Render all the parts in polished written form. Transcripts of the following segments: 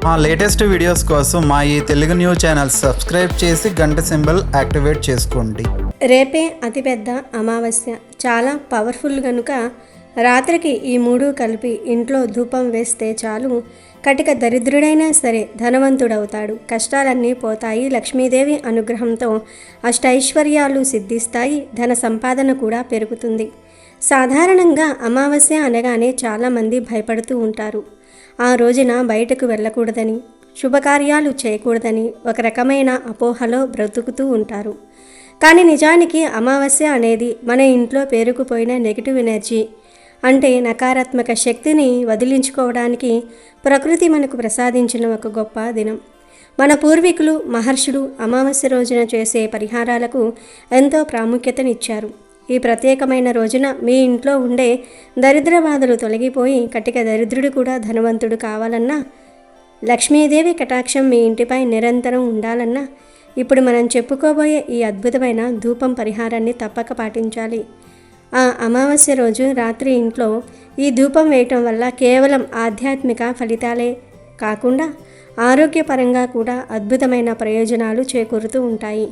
మా latest videos కోసం మా ఈ తెలుగు న్యూస్ ఛానల్ సబ్స్క్రైబ్ చేసి గంట సింబల్ యాక్టివేట్ చేసుకోండి. రేపే అతిపెద్ద అమావాస్య, చాలా పవర్ఫుల్ కనుక రాత్రికి ఈ మూడు కలిపి ఇంట్లో ధూపం వేస్తే చాలు, కటిక దరిద్రుడైనా సరే ధనవంతుడవుతాడు, కష్టాలన్నీ పోతాయి, లక్ష్మీదేవి అనుగ్రహంతో అష్టైశ్వర్యాలు సిద్ధిస్తాయి, ధన సంపాదన కూడా పెరుగుతుంది. సాధారణంగా అమావాస్య అనగానే చాలామంది భయపడుతూ ఉంటారు. ఆ రోజున బయటకు వెళ్ళకూడదని, శుభకార్యాలు చేయకూడదని ఒక రకమైన అపోహలో బ్రతుకుతూ ఉంటారు. కానీ నిజానికి అమావాస్య అనేది మన ఇంట్లో పేరుకుపోయిన నెగిటివ్ ఎనర్జీ, అంటే నకారాత్మక శక్తిని వదిలించుకోవడానికి ప్రకృతి మనకు ప్రసాదించిన ఒక గొప్ప దినం. మన పూర్వీకులు, మహర్షులు అమావాస్య రోజున చేసే పరిహారాలకు ఎంతో ప్రాముఖ్యతనిచ్చారు. ఈ ప్రత్యేకమైన రోజున మీ ఇంట్లో ఉండే దరిద్ర బాధలు తొలగిపోయి కటిక దరిద్రుడు కూడా ధనవంతుడు కావాలన్నా, లక్ష్మీదేవి కటాక్షం మీ ఇంటిపై నిరంతరం ఉండాలన్నా ఇప్పుడు మనం చెప్పుకోబోయే ఈ అద్భుతమైన ధూపం పరిహారాన్ని తప్పక పాటించాలి. ఆ అమావాస్య రోజు రాత్రి ఇంట్లో ఈ ధూపం వేయటం వల్ల కేవలం ఆధ్యాత్మిక ఫలితాలే కాకుండా ఆరోగ్యపరంగా కూడా అద్భుతమైన ప్రయోజనాలు చేకూరుతూ ఉంటాయి.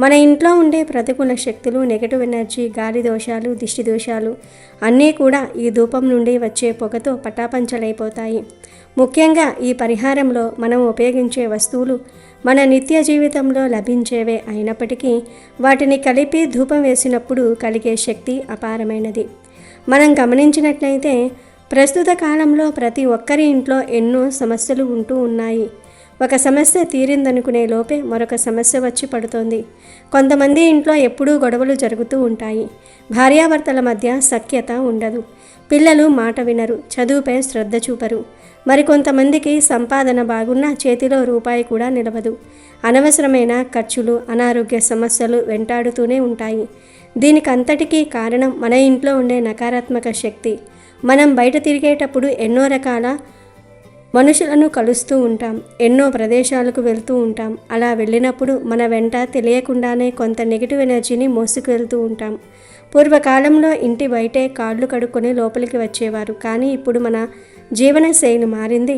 మన ఇంట్లో ఉండే ప్రతికూల శక్తులు, నెగటివ్ ఎనర్జీ, గాలి దోషాలు, దిష్టి దోషాలు అన్నీ కూడా ఈ ధూపం నుండి వచ్చే పొగతో పటాపంచలైపోతాయి. ముఖ్యంగా ఈ పరిహారంలో మనం ఉపయోగించే వస్తువులు మన నిత్య జీవితంలో లభించేవే అయినప్పటికీ వాటిని కలిపి ధూపం వేసినప్పుడు కలిగే శక్తి అపారమైనది. మనం గమనించినట్లయితే ప్రస్తుత కాలంలో ప్రతి ఒక్కరి ఇంట్లో ఎన్నో సమస్యలు ఉంటూ ఉన్నాయి. ఒక సమస్య తీరిందనుకునే లోపే మరొక సమస్య వచ్చి పడుతోంది. కొంతమంది ఇంట్లో ఎప్పుడూ గొడవలు జరుగుతూ ఉంటాయి. భార్యాభర్తల మధ్య సఖ్యత ఉండదు. పిల్లలు మాట వినరు, చదువుపై శ్రద్ధ చూపరు. మరికొంతమందికి సంపాదన బాగున్నా చేతిలో రూపాయి కూడా నిలవదు. అనవసరమైన ఖర్చులు, అనారోగ్య సమస్యలు వెంటాడుతూనే ఉంటాయి. దీనికంతటికీ కారణం మన ఇంట్లో ఉండే నకారాత్మక శక్తి. మనం బయట తిరిగేటప్పుడు ఎన్నో రకాల మనుషులను కలుస్తూ ఉంటాం, ఎన్నో ప్రదేశాలకు వెళ్తూ ఉంటాం. అలా వెళ్ళినప్పుడు మన వెంట తెలియకుండానే కొంత నెగిటివ్ ఎనర్జీని మోసుకు వెళ్తూ ఉంటాం. పూర్వకాలంలో ఇంటి బయటే కాళ్ళు కడుక్కొని లోపలికి వచ్చేవారు. కానీ ఇప్పుడు మన జీవన శైలి మారింది.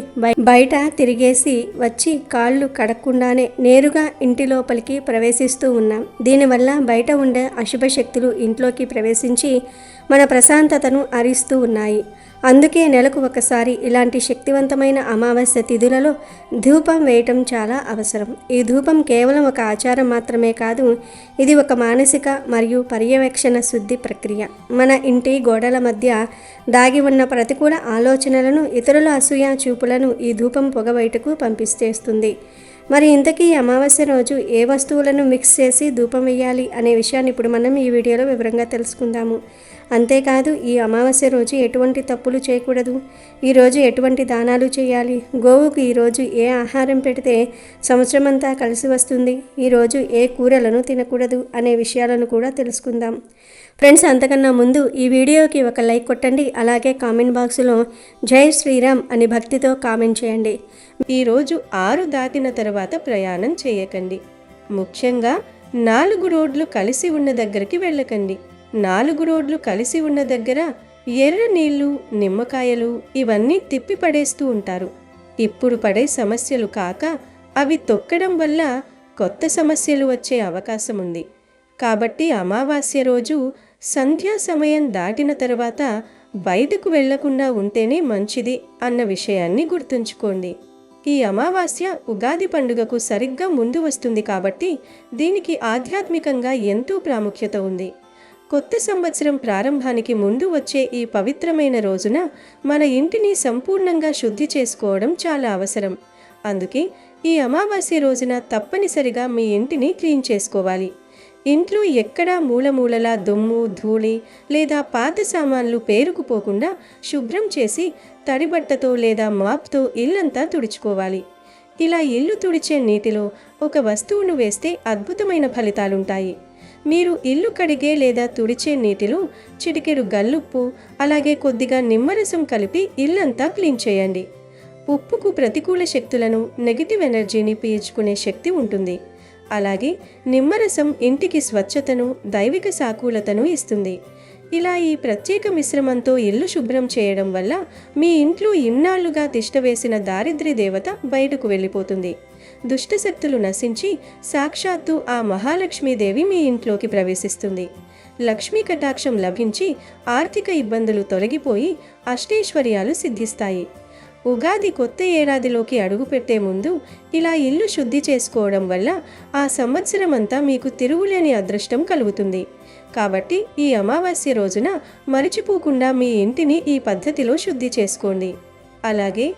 బయట తిరిగేసి వచ్చి కాళ్ళు కడక్కుండానే నేరుగా ఇంటి లోపలికి ప్రవేశిస్తూ ఉన్నాం. దీనివల్ల బయట ఉండే అశుభ శక్తులు ఇంట్లోకి ప్రవేశించి మన ప్రశాంతతను హరిస్తూ ఉన్నాయి. అందుకే నెలకు ఒకసారి ఇలాంటి శక్తివంతమైన అమావాస్య తిథులలో ధూపం వేయటం చాలా అవసరం. ఈ ధూపం కేవలం ఒక ఆచారం మాత్రమే కాదు, ఇది ఒక మానసిక మరియు పర్యవేక్షణ శుద్ధి ప్రక్రియ. మన ఇంటి గోడల మధ్య దాగి ఉన్న ప్రతికూల ఆలోచనలను, ఇతరుల అసూయ చూపులను ఈ ధూపం పొగ బయటకు పంపిస్తేస్తుంది. మరి ఇంతకీ అమావాస్య రోజు ఏ వస్తువులను మిక్స్ చేసి ధూపం వేయాలి అనే విషయాన్ని ఇప్పుడు మనం ఈ వీడియోలో వివరంగా తెలుసుకుందాము. అంతేకాదు ఈ అమావాస్య రోజు ఎటువంటి తప్పులు చేయకూడదు, ఈరోజు ఎటువంటి దానాలు చేయాలి, గోవుకు ఈరోజు ఏ ఆహారం పెడితే సంవత్సరం అంతా కలిసి వస్తుంది, ఈరోజు ఏ కూరలను తినకూడదు అనే విషయాలను కూడా తెలుసుకుందాం. ఫ్రెండ్స్, అంతకన్నా ముందు ఈ వీడియోకి ఒక లైక్ కొట్టండి. అలాగే కామెంట్ బాక్స్లో జై శ్రీరామ్ అని భక్తితో కామెంట్ చేయండి. ఈరోజు 6 దాటిన తర్వాత ప్రయాణం చేయకండి. ముఖ్యంగా 4 రోడ్లు కలిసి ఉన్న దగ్గరికి వెళ్ళకండి. 4 రోడ్లు కలిసి ఉన్న దగ్గర ఎర్ర నీళ్లు, నిమ్మకాయలు ఇవన్నీ తిప్పి పడేస్తూ ఉంటారు. ఇప్పుడు పడే సమస్యలు కాక అవి తొక్కడం వల్ల కొత్త సమస్యలు వచ్చే అవకాశం ఉంది. కాబట్టి అమావాస్య రోజు సంధ్యా సమయం దాటిన తర్వాత బయటకు వెళ్లకుండా ఉంటేనే మంచిది అన్న విషయాన్ని గుర్తుంచుకోండి. ఈ అమావాస్య ఉగాది పండుగకు సరిగ్గా ముందు వస్తుంది కాబట్టి దీనికి ఆధ్యాత్మికంగా ఎంతో ప్రాముఖ్యత ఉంది. కొత్త సంవత్సరం ప్రారంభానికి ముందు వచ్చే ఈ పవిత్రమైన రోజున మన ఇంటిని సంపూర్ణంగా శుద్ధి చేసుకోవడం చాలా అవసరం. అందుకే ఈ అమావాస్య రోజున తప్పనిసరిగా మీ ఇంటిని క్లీన్ చేసుకోవాలి. ఇంట్లో ఎక్కడా మూలమూలలా దుమ్ము, ధూళి లేదా పాత సామాన్లు పేరుకుపోకుండా శుభ్రం చేసి తడిబట్టతో లేదా మాప్తో ఇల్లంతా తుడుచుకోవాలి. ఇలా ఇల్లు తుడిచే నీటిలో ఒక వస్తువును వేస్తే అద్భుతమైన ఫలితాలుంటాయి. మీరు ఇల్లు కడిగే లేదా తుడిచే నీటిలో చిటికెడు గల్లుప్పు, అలాగే కొద్దిగా నిమ్మరసం కలిపి ఇల్లంతా క్లీన్ చేయండి. ఉప్పుకు ప్రతికూల శక్తులను, నెగిటివ్ ఎనర్జీని పీల్చుకునే శక్తి ఉంటుంది. అలాగే నిమ్మరసం ఇంటికి స్వచ్ఛతను, దైవిక సాకూలతను ఇస్తుంది. ఇలా ఈ ప్రత్యేక మిశ్రమంతో ఇల్లు శుభ్రం చేయడం వల్ల మీ ఇంట్లో ఇన్నాళ్లుగా తిష్టవేసిన దారిద్ర్య దేవత బయటకు వెళ్ళిపోతుంది. దుష్టశక్తులు నశించి సాక్షాత్తు ఆ మహాలక్ష్మీదేవి మీ ఇంట్లోకి ప్రవేశిస్తుంది. లక్ష్మీ కటాక్షం లభించి ఆర్థిక ఇబ్బందులు తొలగిపోయి అష్టైశ్వర్యాలు సిద్ధిస్తాయి. ఉగాది కొత్త ఏడాదిలోకి అడుగుపెట్టే ముందు ఇలా ఇల్లు శుద్ధి చేసుకోవడం వల్ల ఆ సంవత్సరమంతా మీకు తిరుగులేని అదృష్టం కలుగుతుంది. కాబట్టి ఈ అమావాస్య రోజున మరిచిపోకుండా మీ ఇంటిని ఈ పద్ధతిలో శుద్ధి చేసుకోండి. అలాగే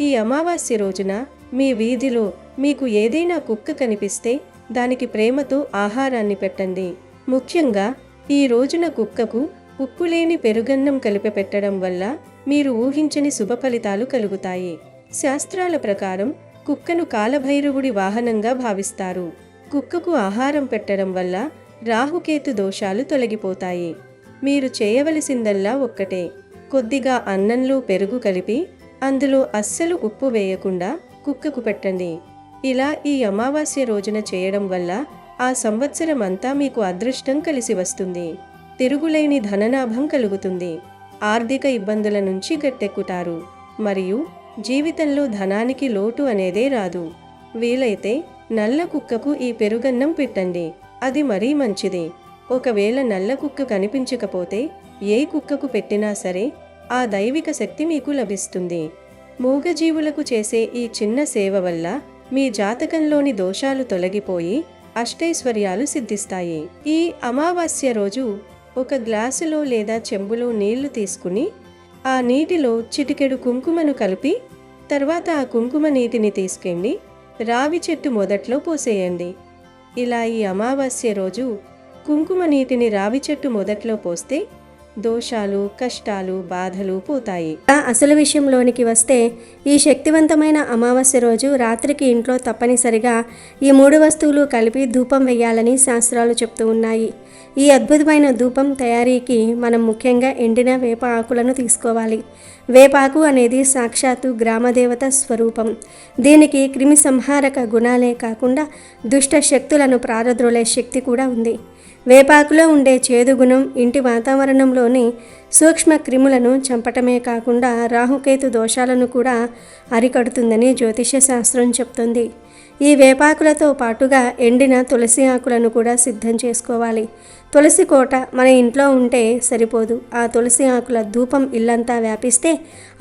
ఈ అమావాస్య రోజున మీ వీధిలో మీకు ఏదైనా కుక్క కనిపిస్తే దానికి ప్రేమతో ఆహారాన్ని పెట్టండి. ముఖ్యంగా ఈ రోజున కుక్కకు ఉప్పులేని పెరుగన్నం కలిపి పెట్టడం వల్ల మీరు ఊహించని శుభ ఫలితాలు కలుగుతాయి. శాస్త్రాల ప్రకారం కుక్కను కాలభైరవుడి వాహనంగా భావిస్తారు. కుక్కకు ఆహారం పెట్టడం వల్ల రాహుకేతు దోషాలు తొలగిపోతాయి. మీరు చేయవలసిందల్లా ఒక్కటే, కొద్దిగా అన్నంలో పెరుగు కలిపి అందులో అస్సలు ఉప్పు వేయకుండా కుక్కకు పెట్టండి. ఇలా ఈ అమావాస్య రోజున చేయడం వల్ల ఆ సంవత్సరం అంతా మీకు అదృష్టం కలిసి వస్తుంది. తిరుగులేని ధనలాభం కలుగుతుంది. ఆర్థిక ఇబ్బందుల నుంచి గట్టెక్కుతారు. మరియు జీవితంలో ధనానికి లోటు అనేదే రాదు. వీలైతే నల్ల కుక్కకు ఈ పెరుగన్నం పెట్టండి, అది మరీ మంచిది. ఒకవేళ నల్ల కుక్క కనిపించకపోతే ఏ కుక్కకు పెట్టినా సరే ఆ దైవిక శక్తి మీకు లభిస్తుంది. మూగజీవులకు చేసే ఈ చిన్న సేవ వల్ల మీ జాతకంలోని దోషాలు తొలగిపోయి అష్టైశ్వర్యాలు సిద్ధిస్తాయి. ఈ అమావాస్య రోజు ఒక గ్లాసులో లేదా చెంబులో నీళ్లు తీసుకుని ఆ నీటిలో చిటికెడు కుంకుమను కలిపి తర్వాత ఆ కుంకుమ నీటిని తీసుకెళ్ళి రావి చెట్టు మొదట్లో పోసేయండి. ఇలా ఈ అమావాస్య రోజు కుంకుమ నీటిని రావి చెట్టు మొదట్లో పోస్తే దోషాలు, కష్టాలు, బాధలు పోతాయి. అసలు విషయంలోనికి వస్తే ఈ శక్తివంతమైన అమావాస్య రోజు రాత్రికి ఇంట్లో తప్పనిసరిగా ఈ 3 వస్తువులు కలిపి ధూపం వేయాలని శాస్త్రాలు చెప్తూ ఉన్నాయి. ఈ అద్భుతమైన ధూపం తయారీకి మనం ముఖ్యంగా ఎండిన వేప ఆకులను తీసుకోవాలి. వేపాకు అనేది సాక్షాత్తు గ్రామదేవత స్వరూపం. దీనికి క్రిమి సంహారక గుణాలే కాకుండా దుష్ట శక్తులను ప్రారద్రోలే శక్తి కూడా ఉంది. వేపాకులో ఉండే చేదు గుణం ఇంటి వాతావరణంలోని సూక్ష్మ క్రిములను చంపటమే కాకుండా రాహుకేతు దోషాలను కూడా అరికడుతుందని జ్యోతిష్య శాస్త్రం చెప్తుంది. ఈ వేపాకులతో పాటుగా ఎండిన తులసి ఆకులను కూడా సిద్ధం చేసుకోవాలి. తులసి కోట మన ఇంట్లో ఉంటే సరిపోదు. ఆ తులసి ఆకుల ధూపం ఇల్లంతా వ్యాపిస్తే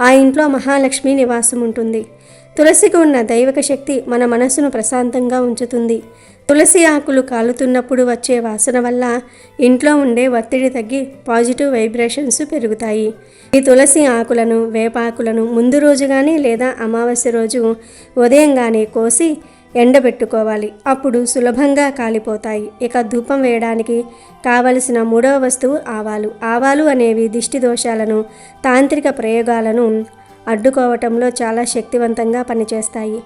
ఆ ఇంట్లో మహాలక్ష్మి నివాసం ఉంటుంది. తులసికి ఉన్న దైవిక శక్తి మన మనసును ప్రశాంతంగా ఉంచుతుంది. తులసి ఆకులు కాలుతున్నప్పుడు వచ్చే వాసన వల్ల ఇంట్లో ఉండే ఒత్తిడి తగ్గి పాజిటివ్ వైబ్రేషన్స్ పెరుగుతాయి. ఈ తులసి ఆకులను, వేపాకులను ముందు రోజు కానీ లేదా అమావాస్య రోజు ఉదయం కానీ కోసి ఎండబెట్టుకోవాలి. అప్పుడు సులభంగా కాలిపోతాయి. ఇక ధూపం వేయడానికి కావలసిన 3వ వస్తువు ఆవాలు. ఆవాలు అనేవి దిష్టి దోషాలను, తాంత్రిక ప్రయోగాలను అడ్డుకోవటంలో చాలా శక్తివంతంగా పనిచేస్తాయి.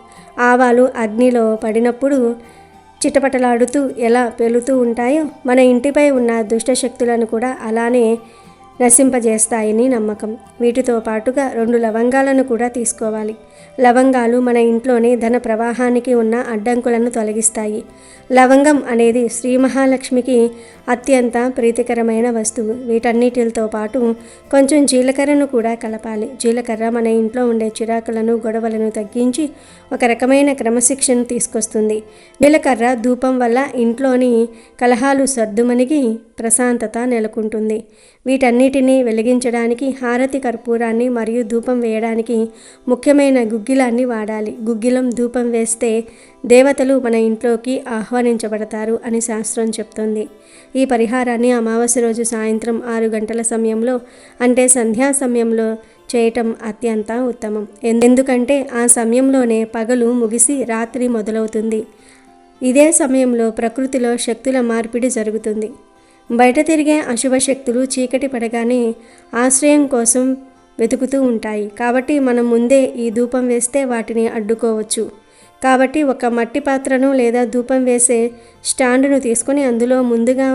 ఆవాలు అగ్నిలో పడినప్పుడు చిటపటలాడుతూ ఎలా పేలుతూ ఉంటాయో మన ఇంటిపై ఉన్న దుష్టశక్తులను కూడా అలానే నశింపజేస్తాయని నమ్మకం. వీటితో పాటుగా 2 లవంగాలను కూడా తీసుకోవాలి. లవంగాలు మన ఇంట్లోని ధన ప్రవాహానికి ఉన్న అడ్డంకులను తొలగిస్తాయి. లవంగం అనేది శ్రీ మహాలక్ష్మికి అత్యంత ప్రీతికరమైన వస్తువు. వీటన్నిటితో పాటు కొంచెం జీలకర్రను కూడా కలపాలి. జీలకర్ర మన ఇంట్లో ఉండే చిరాకులను, గొడవలను తగ్గించి ఒక రకమైన క్రమశిక్షణ తీసుకొస్తుంది. జీలకర్ర ధూపం వల్ల ఇంట్లోని కలహాలు సర్దుమణిగి ప్రశాంతత నెలకొంటుంది. వీటన్నిటినీ వెలిగించడానికి హారతి కర్పూరాన్ని మరియు ధూపం వేయడానికి ముఖ్యమైన గుగ్గిలాన్ని వాడాలి. గుగ్గిలం ధూపం వేస్తే దేవతలు మన ఇంట్లోకి ఆహ్వానించబడతారు అని శాస్త్రం చెప్తుంది. ఈ పరిహారాన్ని అమావాస్య రోజు సాయంత్రం 6 గంటల సమయంలో అంటే సంధ్యా సమయంలో చేయటం అత్యంత ఉత్తమం. ఎందుకంటే ఆ సమయంలోనే పగలు ముగిసి రాత్రి మొదలవుతుంది. ఇదే సమయంలో ప్రకృతిలో శక్తుల మార్పిడి జరుగుతుంది. బయట తిరిగే అశుభ శక్తులు చీకటి పడగానే ఆశ్రయం కోసం వెతుకుతూ ఉంటాయి. కాబట్టి మనం ముందే ఈ ధూపం వేస్తే వాటిని అడ్డుకోవచ్చు. కాబట్టి ఒక మట్టి పాత్రను లేదా ధూపం వేసే స్టాండును తీసుకొని అందులో ముందుగా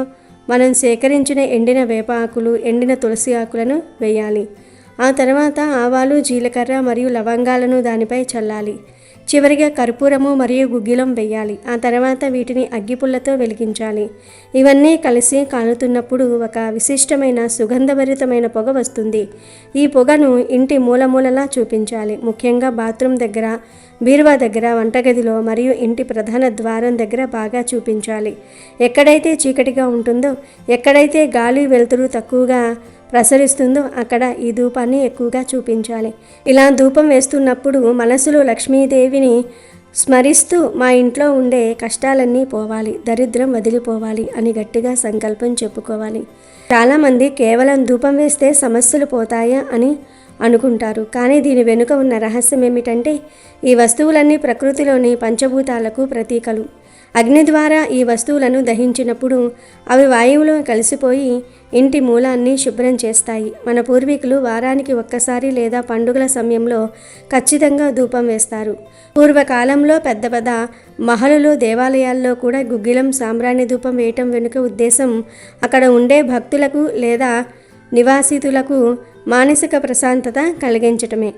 మనం సేకరించిన ఎండిన వేప ఆకులు, ఎండిన తులసి ఆకులను వేయాలి. ఆ తర్వాత ఆవాలు, జీలకర్ర మరియు లవంగాలను దానిపై చల్లాలి. చివరిగా కర్పూరము మరియు గుగ్గిలం వేయాలి. ఆ తర్వాత వీటిని అగ్గిపుల్లతో వెలిగించాలి. ఇవన్నీ కలిసి కాలుతున్నప్పుడు ఒక విశిష్టమైన సుగంధభరితమైన పొగ వస్తుంది. ఈ పొగను ఇంటి మూలమూలలా చూపించాలి. ముఖ్యంగా బాత్రూమ్ దగ్గర, బీరువా దగ్గర, వంటగదిలో మరియు ఇంటి ప్రధాన ద్వారం దగ్గర బాగా చూపించాలి. ఎక్కడైతే చీకటిగా ఉంటుందో, ఎక్కడైతే గాలి వెలుతురు తక్కువగా ప్రసరిస్తుందో అక్కడ ఈ ధూపాన్ని ఎక్కువగా చూపించాలి. ఇలా ధూపం వేస్తున్నప్పుడు మనసులో లక్ష్మీదేవిని స్మరిస్తూ మా ఇంట్లో ఉండే కష్టాలన్నీ పోవాలి, దరిద్రం వదిలిపోవాలి అని గట్టిగా సంకల్పం చెప్పుకోవాలి. చాలామంది కేవలం ధూపం వేస్తే సమస్యలు పోతాయా అని అనుకుంటారు. కానీ దీని వెనుక ఉన్న రహస్యం ఏమిటంటే ఈ వస్తువులన్నీ ప్రకృతిలోని పంచభూతాలకు ప్రతీకలు. అగ్ని ద్వారా ఈ వస్తువులను దహించినప్పుడు అవి వాయువులో కలిసిపోయి ఇంటి మూలాన్ని శుభ్రం చేస్తాయి. మన పూర్వీకులు వారానికి ఒక్కసారి లేదా పండుగల సమయంలో ఖచ్చితంగా ధూపం వేస్తారు. పూర్వకాలంలో పెద్ద పెద్ద మహలులు, దేవాలయాల్లో కూడా గుగ్గిలం, సాంబ్రాణి ధూపం వేయటం వెనుక ఉద్దేశం అక్కడ ఉండే భక్తులకు లేదా నివాసితులకు మానసిక ప్రశాంతత కలిగించటమే.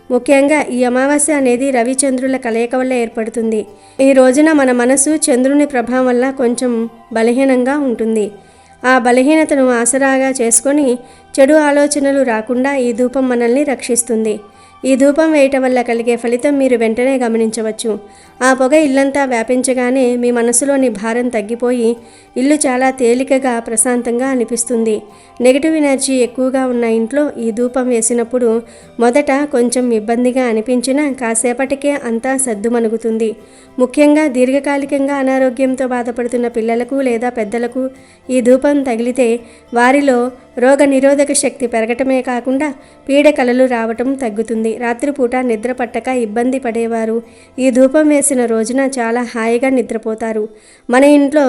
ముఖ్యంగా ఈ అమావాస్య అనేది రవిచంద్రుల కలయిక వల్ల ఏర్పడుతుంది. ఈ రోజున మన మనసు చంద్రుని ప్రభావం వల్ల కొంచెం బలహీనంగా ఉంటుంది. ఆ బలహీనతను ఆసరాగా చేసుకొని చెడు ఆలోచనలు రాకుండా ఈ ధూపం మనల్ని రక్షిస్తుంది. ఈ ధూపం వేయటం వల్ల కలిగే ఫలితం మీరు వెంటనే గమనించవచ్చు. ఆ పొగ ఇల్లంతా వ్యాపించగానే మీ మనసులోని భారం తగ్గిపోయి ఇల్లు చాలా తేలికగా, ప్రశాంతంగా అనిపిస్తుంది. నెగిటివ్ ఎనర్జీ ఎక్కువగా ఉన్న ఇంట్లో ఈ ధూపం వేసినప్పుడు మొదట కొంచెం ఇబ్బందిగా అనిపించినా కాసేపటికే అంతా సద్దుమణుగుతుంది. ముఖ్యంగా దీర్ఘకాలికంగా అనారోగ్యంతో బాధపడుతున్న పిల్లలకు లేదా పెద్దలకు ఈ ధూపం తగిలితే వారిలో రోగ నిరోధక శక్తి పెరగటమే కాకుండా పీడకలలు రావటం తగ్గుతుంది. రాత్రిపూట నిద్ర పట్టక ఇబ్బంది పడేవారు ఈ ధూపం వేసిన రోజున చాలా హాయిగా నిద్రపోతారు. మన ఇంట్లో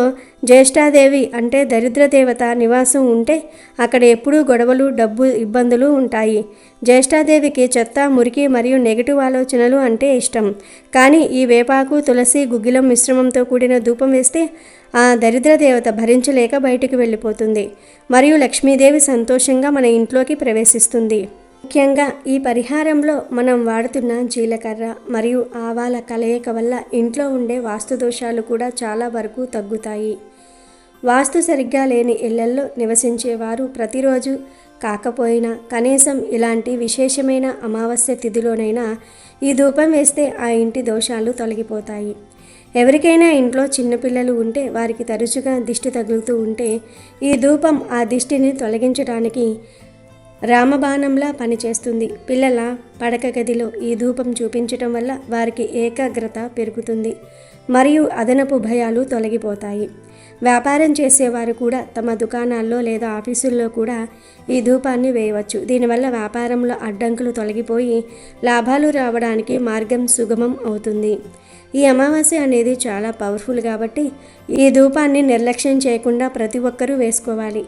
జ్యేష్ఠాదేవి అంటే దరిద్ర దేవత నివాసం ఉంటే అక్కడ ఎప్పుడూ గొడవలు, డబ్బు ఇబ్బందులు ఉంటాయి. జ్యేష్ఠాదేవికి చెత్త, మురికి మరియు నెగిటివ్ ఆలోచనలు అంటే ఇష్టం. కానీ ఈ వేపాకు, తులసి, గుగ్గిలం మిశ్రమంతో కూడిన ధూపం వేస్తే ఆ దరిద్ర దేవత భరించలేక బయటికి వెళ్ళిపోతుంది మరియు లక్ష్మీదేవి సంతోషంగా మన ఇంట్లోకి ప్రవేశిస్తుంది. ముఖ్యంగా ఈ పరిహారంలో మనం వాడుతున్న జీలకర్ర మరియు ఆవాల కలయిక వల్ల ఇంట్లో ఉండే వాస్తు దోషాలు కూడా చాలా వరకు తగ్గుతాయి. వాస్తు సరిగ్గా లేని ఇళ్లల్లో నివసించేవారు ప్రతిరోజు కాకపోయినా కనీసం ఇలాంటి విశేషమైన అమావాస్య తిథిలోనైనా ఈ ధూపం వేస్తే ఆ ఇంటి దోషాలు తొలగిపోతాయి. ఎవరికైనా ఇంట్లో చిన్నపిల్లలు ఉంటే వారికి తరచుగా దిష్టి తగులుతూ ఉంటే ఈ ధూపం ఆ దిష్టిని తొలగించడానికి రామబాణంలా పనిచేస్తుంది. పిల్లల పడక గదిలో ఈ ధూపం చూపించటం వల్ల వారికి ఏకాగ్రత పెరుగుతుంది మరియు అదనపు భయాలు తొలగిపోతాయి. వ్యాపారం చేసేవారు కూడా తమ దుకాణాల్లో లేదా ఆఫీసుల్లో కూడా ఈ ధూపాన్ని వేయవచ్చు. దీనివల్ల వ్యాపారంలో అడ్డంకులు తొలగిపోయి లాభాలు రావడానికి మార్గం సుగమం అవుతుంది. ఈ అమావాస్య అనేది చాలా పవర్ఫుల్ కాబట్టి ఈ ధూపాన్ని నిర్లక్ష్యం చేయకుండా ప్రతి ఒక్కరూ వేసుకోవాలి.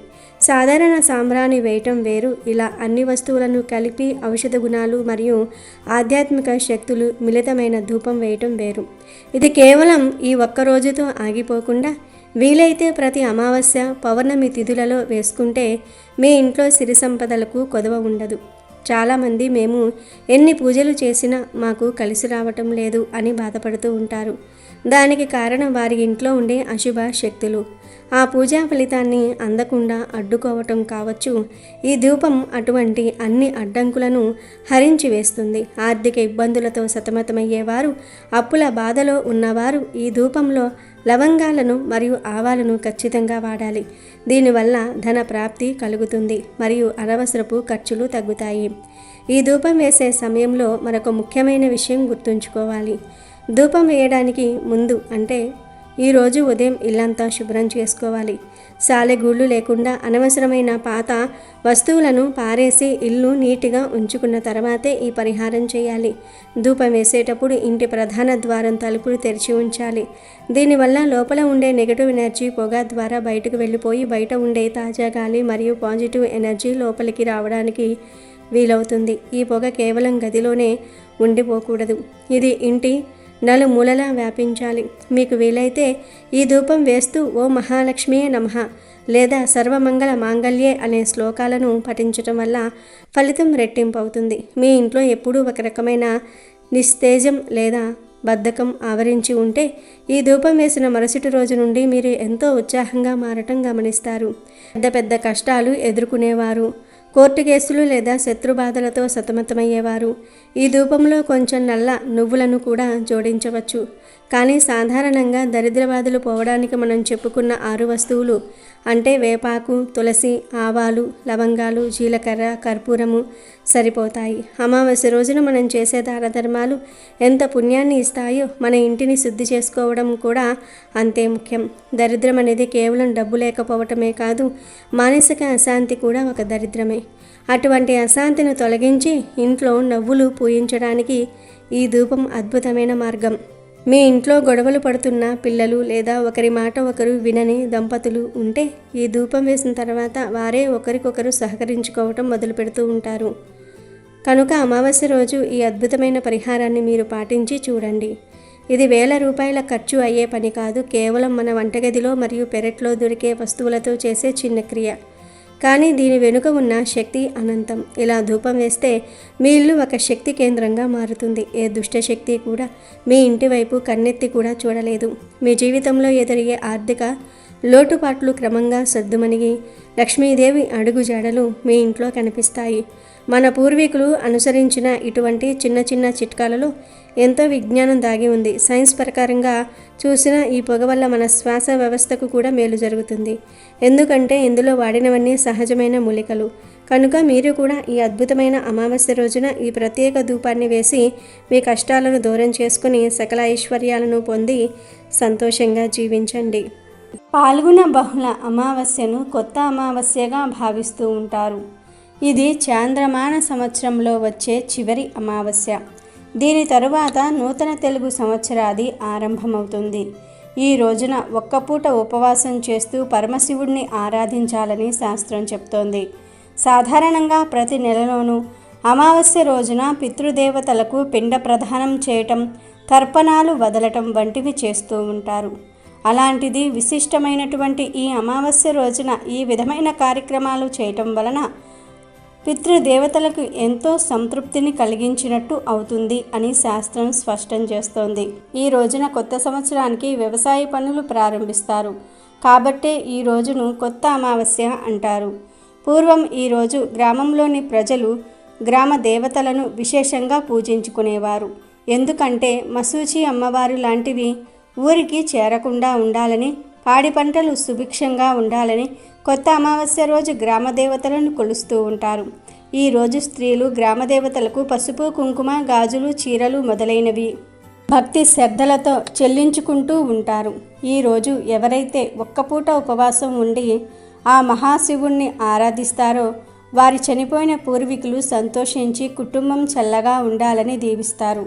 సాధారణ సాంబ్రాణి వేయటం వేరు, ఇలా అన్ని వస్తువులను కలిపి ఔషధ గుణాలు మరియు ఆధ్యాత్మిక శక్తులు మిళితమైన ధూపం వేయటం వేరు. ఇది కేవలం ఈ ఒక్క రోజుతో ఆగిపోకుండా వీలైతే ప్రతి అమావాస్య, పౌర్ణమి తిథులలో వేసుకుంటే మీ ఇంట్లో సిరి సంపదలకు కొదవ ఉండదు. చాలామంది మేము ఎన్ని పూజలు చేసినా మాకు కలిసి రావటం లేదు అని బాధపడుతూ ఉంటారు. దానికి కారణం వారి ఇంట్లో ఉండే అశుభ శక్తులు ఆ పూజా ఫలితాన్ని అందకుండా అడ్డుకోవటం కావచ్చు. ఈ ధూపం అటువంటి అన్ని అడ్డంకులను హరించి వేస్తుంది. ఆర్థిక ఇబ్బందులతో సతమతమయ్యేవారు, అప్పుల బాధలో ఉన్నవారు ఈ ధూపంలో లవంగాలను మరియు ఆవాలను ఖచ్చితంగా వాడాలి. దీనివల్ల ధన ప్రాప్తి కలుగుతుంది మరియు అనవసరపు ఖర్చులు తగ్గుతాయి. ఈ ధూపం వేసే సమయంలో మరొక ముఖ్యమైన విషయం గుర్తుంచుకోవాలి. ధూపం వేయడానికి ముందు అంటే ఈరోజు ఉదయం ఇల్లంతా శుభ్రం చేసుకోవాలి. సాలెగూళ్ళు లేకుండా అనవసరమైన పాత వస్తువులను పారేసి ఇల్లు నీట్గా ఉంచుకున్న తర్వాతే ఈ పరిహారం చేయాలి. ధూపం వేసేటప్పుడు ఇంటి ప్రధాన ద్వారం తలుపులు తెరిచి ఉంచాలి. దీనివల్ల లోపల ఉండే నెగటివ్ ఎనర్జీ పొగ ద్వారా బయటకు వెళ్ళిపోయి బయట ఉండే తాజా గాలి మరియు పాజిటివ్ ఎనర్జీ లోపలికి రావడానికి వీలవుతుంది. ఈ పొగ కేవలం గదిలోనే ఉండిపోకూడదు, ఇది ఇంటి నలుమూలలా వ్యాపించాలి. మీకు వీలైతే ఈ ధూపం వేస్తూ ఓ మహాలక్ష్మియే నమః లేదా సర్వమంగళ మాంగళ్యే అనే శ్లోకాలను పఠించటం వల్ల ఫలితం రెట్టింపు అవుతుంది. మీ ఇంట్లో ఎప్పుడూ ఒక రకమైన నిస్తేజం లేదా బద్ధకం ఆవరించి ఉంటే ఈ ధూపం వేసిన మరుసటి రోజు నుండి మీరు ఎంతో ఉత్సాహంగా మారటం గమనిస్తారు. పెద్ద పెద్ద కష్టాలు ఎదుర్కొనేవారు, కోర్టు కేసులు లేదా శత్రుబాధలతో సతమతమయ్యేవారు ఈ ధూపంలో కొంచెం నల్ల నువ్వులను కూడా జోడించవచ్చు. కానీ సాధారణంగా దరిద్రబాధలు పోవడానికి మనం చెప్పుకున్న 6 వస్తువులు అంటే వేపాకు, తులసి, ఆవాలు, లవంగాలు, జీలకర్ర, కర్పూరము సరిపోతాయి. అమావాస్య రోజున మనం చేసే దాన ధర్మాలు ఎంత పుణ్యాన్ని ఇస్తాయో మన ఇంటిని శుద్ధి చేసుకోవడం కూడా అంతే ముఖ్యం. దరిద్రం అనేది కేవలం డబ్బు లేకపోవటమే కాదు, మానసిక అశాంతి కూడా ఒక దరిద్రమే. అటువంటి అశాంతిని తొలగించి ఇంట్లో నవ్వులు పూయించడానికి ఈ ధూపం అద్భుతమైన మార్గం. మీ ఇంట్లో గొడవలు పడుతున్న పిల్లలు లేదా ఒకరి మాట ఒకరు వినని దంపతులు ఉంటే ఈ ధూపం వేసిన తర్వాత వారే ఒకరికొకరు సహకరించుకోవటం మొదలు పెడుతూ ఉంటారు. కనుక అమావాస్య రోజు ఈ అద్భుతమైన పరిహారాన్ని మీరు పాటించి చూడండి. ఇది వేల రూపాయల ఖర్చు అయ్యే పని కాదు, కేవలం మన వంటగదిలో మరియు పెరట్లో దొరికే వస్తువులతో చేసే చిన్న క్రియ. కానీ దీని వెనుక ఉన్న శక్తి అనంతం. ఇలా ధూపం వేస్తే మీ ఇల్లు ఒక శక్తి కేంద్రంగా మారుతుంది. ఏ దుష్టశక్తి కూడా మీ ఇంటి వైపు కన్నెత్తి కూడా చూడలేదు. మీ జీవితంలో ఎదురయ్యే ఆర్థిక లోటుపాట్లు క్రమంగా సద్దుమణిగి లక్ష్మీదేవి అడుగు జాడలు మీ ఇంట్లో కనిపిస్తాయి. మన పూర్వీకులు అనుసరించిన ఇటువంటి చిన్న చిన్న చిట్కాలలో ఎంతో విజ్ఞానం దాగి ఉంది. సైన్స్ ప్రకారంగా చూసిన ఈ పొగ వల్ల మన శ్వాస వ్యవస్థకు కూడా మేలు జరుగుతుంది. ఎందుకంటే ఇందులో వాడినవన్నీ సహజమైన మూలికలు. కనుక మీరు కూడా ఈ అద్భుతమైన అమావాస్య రోజున ఈ ప్రత్యేక ధూపాన్ని వేసి మీ కష్టాలను దూరం చేసుకుని సకల ఐశ్వర్యాలను పొంది సంతోషంగా జీవించండి. పాల్గొన బహుళ అమావాస్యను కొత్త అమావాస్యగా భావిస్తూ ఉంటారు. ఇది చాంద్రమాన సంవత్సరంలో వచ్చే చివరి అమావాస్య. దీని తరువాత నూతన తెలుగు సంవత్సరాది ఆరంభమవుతుంది. ఈ రోజున ఒక్కపూట ఉపవాసం చేస్తూ పరమశివుడిని ఆరాధించాలని శాస్త్రం చెప్తోంది. సాధారణంగా ప్రతి నెలలోనూ అమావాస్య రోజున పితృదేవతలకు పిండ ప్రదానం చేయటం, తర్పణాలు వదలటం వంటివి చేస్తూ ఉంటారు. అలాంటిది విశిష్టమైనటువంటి ఈ అమావాస్య రోజున ఈ విధమైన కార్యక్రమాలు చేయటం వలన పితృదేవతలకు ఎంతో సంతృప్తిని కలిగించినట్టు అవుతుంది అని శాస్త్రం స్పష్టం చేస్తోంది. ఈ రోజున కొత్త సంవత్సరానికి వ్యవసాయ పనులు ప్రారంభిస్తారు. కాబట్టే ఈ రోజును కొత్త అమావాస్య అంటారు. పూర్వం ఈ రోజు గ్రామంలోని ప్రజలు గ్రామ దేవతలను విశేషంగా పూజించుకునేవారు. ఎందుకంటే మసూచి అమ్మవారు లాంటివి ఊరికి చేరకుండా ఉండాలని, పాడి పంటలు సుభిక్షంగా ఉండాలని కొత్త అమావాస్య రోజు గ్రామదేవతలను కొలుస్తూ ఉంటారు. ఈ రోజు స్త్రీలు గ్రామదేవతలకు పసుపు, కుంకుమ, గాజులు, చీరలు మొదలైనవి భక్తి శ్రద్ధలతో చెల్లించుకుంటూ ఉంటారు. ఈరోజు ఎవరైతే ఒక్కపూట ఉపవాసం ఉండి ఆ మహాశివుణ్ణి ఆరాధిస్తారో వారి చనిపోయిన పూర్వీకులు సంతోషించి కుటుంబం చల్లగా ఉండాలని దీవిస్తారు.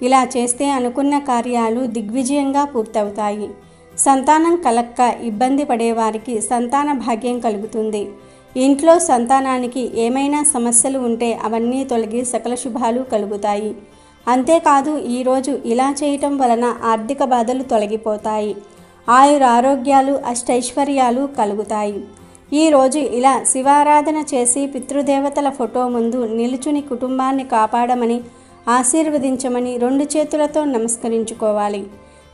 ఇలా చేస్తే అనుకున్న కార్యాలు దిగ్విజయంగా పూర్తవుతాయి. సంతానం కలక్క ఇబ్బంది పడేవారికి సంతాన భాగ్యం కలుగుతుంది. ఇంట్లో సంతానానికి ఏమైనా సమస్యలు ఉంటే అవన్నీ తొలగి సకల శుభాలు కలుగుతాయి. అంతేకాదు ఈరోజు ఇలా చేయటం వలన ఆర్థిక బాధలు తొలగిపోతాయి. ఆయురారోగ్యాలు, అష్టైశ్వర్యాలు కలుగుతాయి. ఈరోజు ఇలా శివారాధన చేసి పితృదేవతల ఫోటో ముందు నిలుచుని కుటుంబాన్ని కాపాడమని, ఆశీర్వదించమని 2 చేతులతో నమస్కరించుకోవాలి.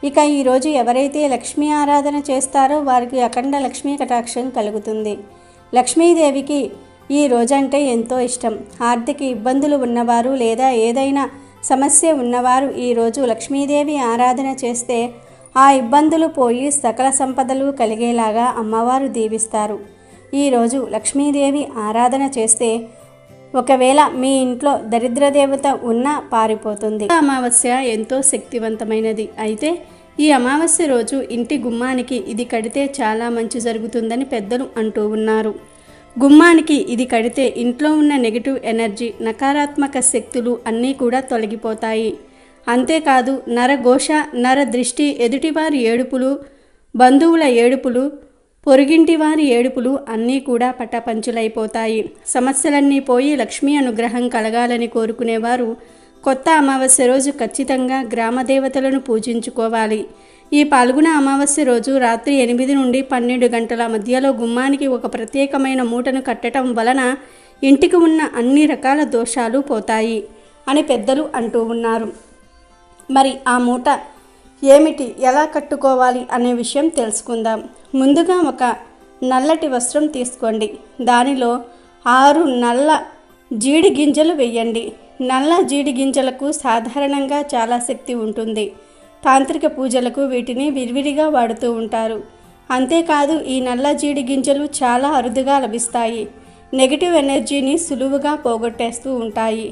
ఇక ఈరోజు ఎవరైతే లక్ష్మీ ఆరాధన చేస్తారో వారికి అఖండ లక్ష్మీ కటాక్షం కలుగుతుంది. లక్ష్మీదేవికి ఈ రోజంటే ఎంతో ఇష్టం. ఆర్థిక ఇబ్బందులు ఉన్నవారు లేదా ఏదైనా సమస్య ఉన్నవారు ఈరోజు లక్ష్మీదేవి ఆరాధన చేస్తే ఆ ఇబ్బందులు పోయి సకల సంపదలు కలిగేలాగా అమ్మవారు దీవిస్తారు. ఈరోజు లక్ష్మీదేవి ఆరాధన చేస్తే ఒకవేళ మీ ఇంట్లో దరిద్ర దేవత ఉన్నా పారిపోతుంది. అమావాస్య ఎంతో శక్తివంతమైనది. అయితే ఈ అమావాస్య రోజు ఇంటి గుమ్మానికి ఇది కడితే చాలా మంచి జరుగుతుందని పెద్దలు అంటూ ఉన్నారు. గుమ్మానికి ఇది కడితే ఇంట్లో ఉన్న నెగిటివ్ ఎనర్జీ, నకారాత్మక శక్తులు అన్నీ కూడా తొలగిపోతాయి. అంతేకాదు నరఘోష, నర దృష్టి, ఎదుటివారి ఏడుపులు, బంధువుల ఏడుపులు, పొరుగింటి వారి ఏడుపులు అన్నీ కూడా పట్టపంచులైపోతాయి. సమస్యలన్నీ పోయి లక్ష్మీ అనుగ్రహం కలగాలని కోరుకునేవారు కొత్త అమావాస్య రోజు ఖచ్చితంగా గ్రామదేవతలను పూజించుకోవాలి. ఈ పాల్గొన అమావాస్య రోజు రాత్రి 8 నుండి 12 గంటల మధ్యలో గుమ్మానికి ఒక ప్రత్యేకమైన మూటను కట్టడం వలన ఇంటికి ఉన్న అన్ని రకాల దోషాలు పోతాయి అని పెద్దలు అంటూ ఉన్నారు. మరి ఆ మూట ఏమిటి, ఎలా కట్టుకోవాలి అనే విషయం తెలుసుకుందాం. ముందుగా ఒక నల్లటి వస్త్రం తీసుకోండి. దానిలో 6 నల్ల జీడి గింజలు వేయండి. నల్ల జీడి గింజలకు సాధారణంగా చాలా శక్తి ఉంటుంది. తాంత్రిక పూజలకు వీటిని విరివిరిగా వాడుతూ ఉంటారు. అంతేకాదు ఈ నల్ల జీడి గింజలు చాలా అరుదుగా లభిస్తాయి. నెగిటివ్ ఎనర్జీని సులువుగా పోగొట్టేస్తూ ఉంటాయి.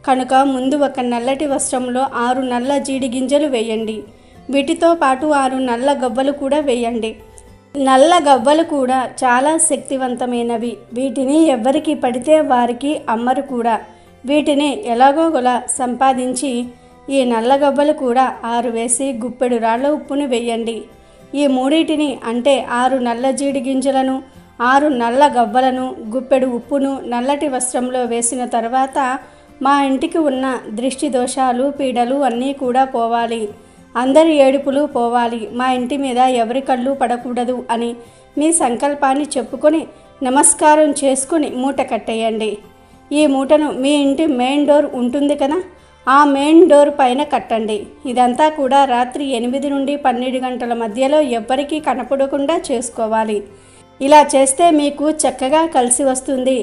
కనుక ముందు ఒక నల్లటి వస్త్రంలో 6 నల్ల జీడి గింజలు వేయండి. వీటితో పాటు 6 నల్ల గవ్వలు కూడా వేయండి. నల్ల గవ్వలు కూడా చాలా శక్తివంతమైనవి. వీటిని ఎవరికి పడితే వారికి అమ్మరు కూడా. వీటిని ఎలాగోలా సంపాదించి ఈ నల్ల గవ్వలు కూడా 6 వేసి గుప్పెడు రాళ్ళ ఉప్పును వేయండి. ఈ మూడింటిని అంటే 6 నల్ల జీడి గింజలను, 6 నల్ల గవ్వలను, గుప్పెడు ఉప్పును నల్లటి వస్త్రంలో వేసిన తర్వాత మా ఇంటికి ఉన్న దృష్టి దోషాలు, పీడలు అన్నీ కూడా పోవాలి, అందరి ఏడుపులు పోవాలి, మా ఇంటి మీద ఎవరి కళ్ళు పడకూడదు అని మీ సంకల్పాన్ని చెప్పుకొని నమస్కారం చేసుకుని మూట కట్టేయండి. ఈ మూటను మీ ఇంటి మెయిన్ డోర్ ఉంటుంది కదా, ఆ మెయిన్ డోర్ పైన కట్టండి. ఇదంతా కూడా రాత్రి 8 నుండి 12 గంటల మధ్యలో ఎవ్వరికీ కనపడకుండా చేసుకోవాలి. ఇలా చేస్తే మీకు చక్కగా కలిసి వస్తుంది.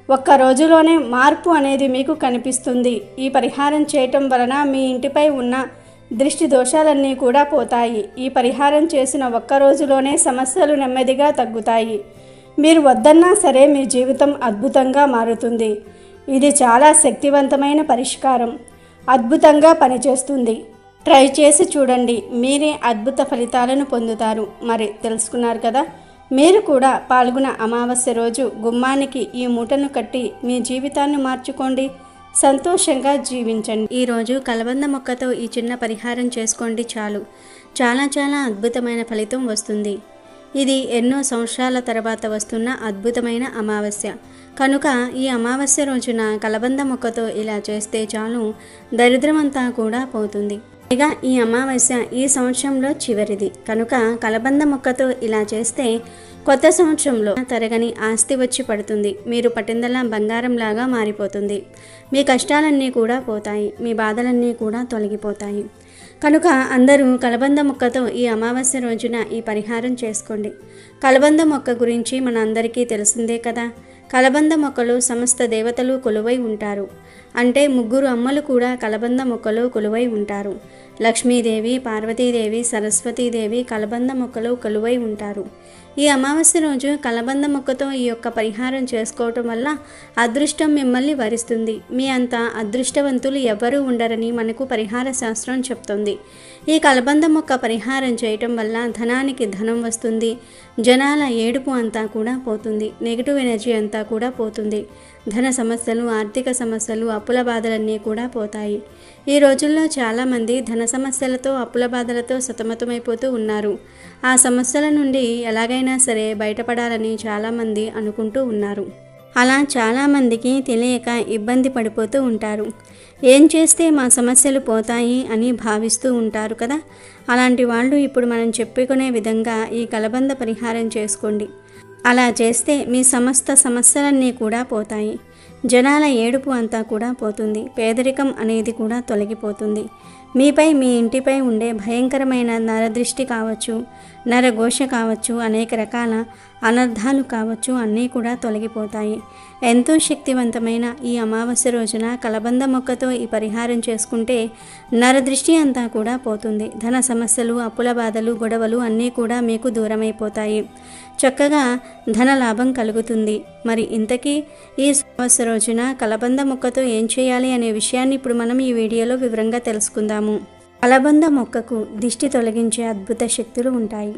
ఒక్క రోజులోనే మార్పు అనేది మీకు కనిపిస్తుంది. ఈ పరిహారం చేయటం వలన మీ ఇంటిపై ఉన్న దృష్టి దోషాలన్నీ కూడా పోతాయి. ఈ పరిహారం చేసిన ఒక్క రోజులోనే సమస్యలు నెమ్మదిగా తగ్గుతాయి. మీరు వద్దన్నా సరే మీ జీవితం అద్భుతంగా మారుతుంది. ఇది చాలా శక్తివంతమైన పరిష్కారం, అద్భుతంగా పనిచేస్తుంది. ట్రై చేసి చూడండి, మీరే అద్భుత ఫలితాలను పొందుతారు. మరి తెలుసుకున్నారు కదా. మీరు కూడా పాల్గొన అమావాస్య రోజు గుమ్మానికి ఈ మూటను కట్టి మీ జీవితాన్ని మార్చుకోండి, సంతోషంగా జీవించండి. ఈరోజు కలబంద మొక్కతో ఈ చిన్న పరిహారం చేసుకోండి చాలు. చాలా చాలా అద్భుతమైన ఫలితం వస్తుంది. ఇది ఎన్నో సంవత్సరాల తర్వాత వస్తున్న అద్భుతమైన అమావాస్య కనుక ఈ అమావాస్య రోజున కలబంద మొక్కతో ఇలా చేస్తే చాలు, దరిద్రమంతా కూడా పోతుంది. ఇక ఈ అమావాస్య ఈ సంవత్సరంలో చివరిది కనుక కలబంద మొక్కతో ఇలా చేస్తే కొత్త సంవత్సరంలో తరగని ఆస్తి వచ్చి పడుతుంది. మీరు పట్టిందల్లా బంగారంలాగా మారిపోతుంది. మీ కష్టాలన్నీ కూడా పోతాయి, మీ బాధలన్నీ కూడా తొలగిపోతాయి. కనుక అందరూ కలబంద మొక్కతో ఈ అమావాస్య రోజున ఈ పరిహారం చేసుకోండి. కలబంద మొక్క గురించి మన అందరికీ తెలిసిందే కదా. కలబంద మొక్కలు సమస్త దేవతలు కొలువై ఉంటారు. అంటే 3 అమ్మలు కూడా కలబంద మొక్కలో కొలువై ఉంటారు. లక్ష్మీదేవి, పార్వతీదేవి, సరస్వతీదేవి కలబంద మొక్కలో కొలువై ఉంటారు. ఈ అమావాస్య రోజు కలబంద మొక్కతో ఈ యొక్క పరిహారం చేసుకోవటం వల్ల అదృష్టం మిమ్మల్ని వరిస్తుంది. మీ అంత అదృష్టవంతులు ఎవరూ ఉండరని మనకు పరిహార శాస్త్రం చెప్తుంది. ఈ కలబంద మొక్క పరిహారం చేయటం వల్ల ధనానికి ధనం వస్తుంది. జనాల ఏడుపు అంతా కూడా పోతుంది. నెగిటివ్ ఎనర్జీ అంతా కూడా పోతుంది. ధన సమస్యలు, ఆర్థిక సమస్యలు, అప్పుల బాధలన్నీ కూడా పోతాయి. ఈ రోజుల్లో చాలామంది ధన సమస్యలతో, అప్పుల బాధలతో సతమతమైపోతూ ఉన్నారు. ఆ సమస్యల నుండి ఎలాగైనా సరే బయటపడాలని చాలామంది అనుకుంటూ ఉన్నారు. అలా చాలామందికి తెలియక ఇబ్బంది పడిపోతూ ఉంటారు. ఏం చేస్తే మా సమస్యలు పోతాయి అని భావిస్తూ ఉంటారు కదా. అలాంటి వాళ్ళు ఇప్పుడు మనం చెప్పుకునే విధంగా ఈ కలబంద పరిహారం చేసుకోండి. అలా చేస్తే మీ సమస్త సమస్యలన్నీ కూడా పోతాయి. జనాల ఏడుపు అంతా కూడా పోతుంది. పేదరికం అనేది కూడా తొలగిపోతుంది. మీపై, మీ ఇంటిపై ఉండే భయంకరమైన నరదృష్టి కావచ్చు, నరఘోష కావచ్చు, అనేక రకాల అనర్థాలు కావచ్చు, అన్నీ కూడా తొలగిపోతాయి. ఎంతో శక్తివంతమైన ఈ అమావాస్య రోజున కలబంద మొక్కతో ఈ పరిహారం చేసుకుంటే నరదృష్టి అంతా కూడా పోతుంది. ధన సమస్యలు, అప్పుల బాధలు, గొడవలు అన్నీ కూడా మీకు దూరమైపోతాయి. చక్కగా ధన లాభం కలుగుతుంది. మరి ఇంతకీ ఈ అమావాస్య రోజున కలబంద మొక్కతో ఏం చేయాలి అనే విషయాన్ని ఇప్పుడు మనం ఈ వీడియోలో వివరంగా తెలుసుకుందాము. కలబంద మొక్కకు దిష్టి తొలగించే అద్భుత శక్తులు ఉంటాయి.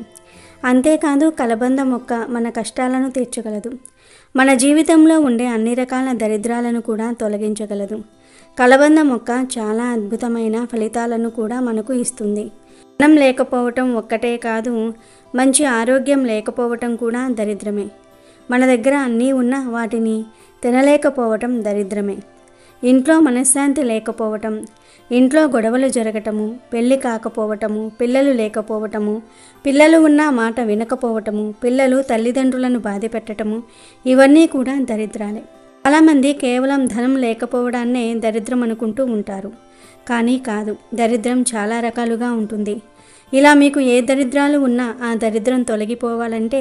అంతేకాదు కలబంద మొక్క మన కష్టాలను తీర్చగలదు. మన జీవితంలో ఉండే అన్ని రకాల దరిద్రాలను కూడా తొలగించగలదు. కలబంద మొక్క చాలా అద్భుతమైన ఫలితాలను కూడా మనకు ఇస్తుంది. ధనం లేకపోవటం ఒక్కటే కాదు, మంచి ఆరోగ్యం లేకపోవటం కూడా దరిద్రమే. మన దగ్గర అన్నీ ఉన్నా వాటిని తినలేకపోవటం దరిద్రమే. ఇంట్లో మనశ్శాంతి లేకపోవటం, ఇంట్లో గొడవలు జరగటము, పెళ్ళి కాకపోవటము, పిల్లలు లేకపోవటము, పిల్లలు ఉన్న మాట వినకపోవటము, పిల్లలు తల్లిదండ్రులను బాధపెట్టటము, ఇవన్నీ కూడా దరిద్రాలే. చాలామంది కేవలం ధనం లేకపోవడాన్నే దరిద్రం అనుకుంటూ ఉంటారు. కానీ కాదు, దరిద్రం చాలా రకాలుగా ఉంటుంది. ఇలా మీకు ఏ దరిద్రాలు ఉన్నా ఆ దరిద్రం తొలగిపోవాలంటే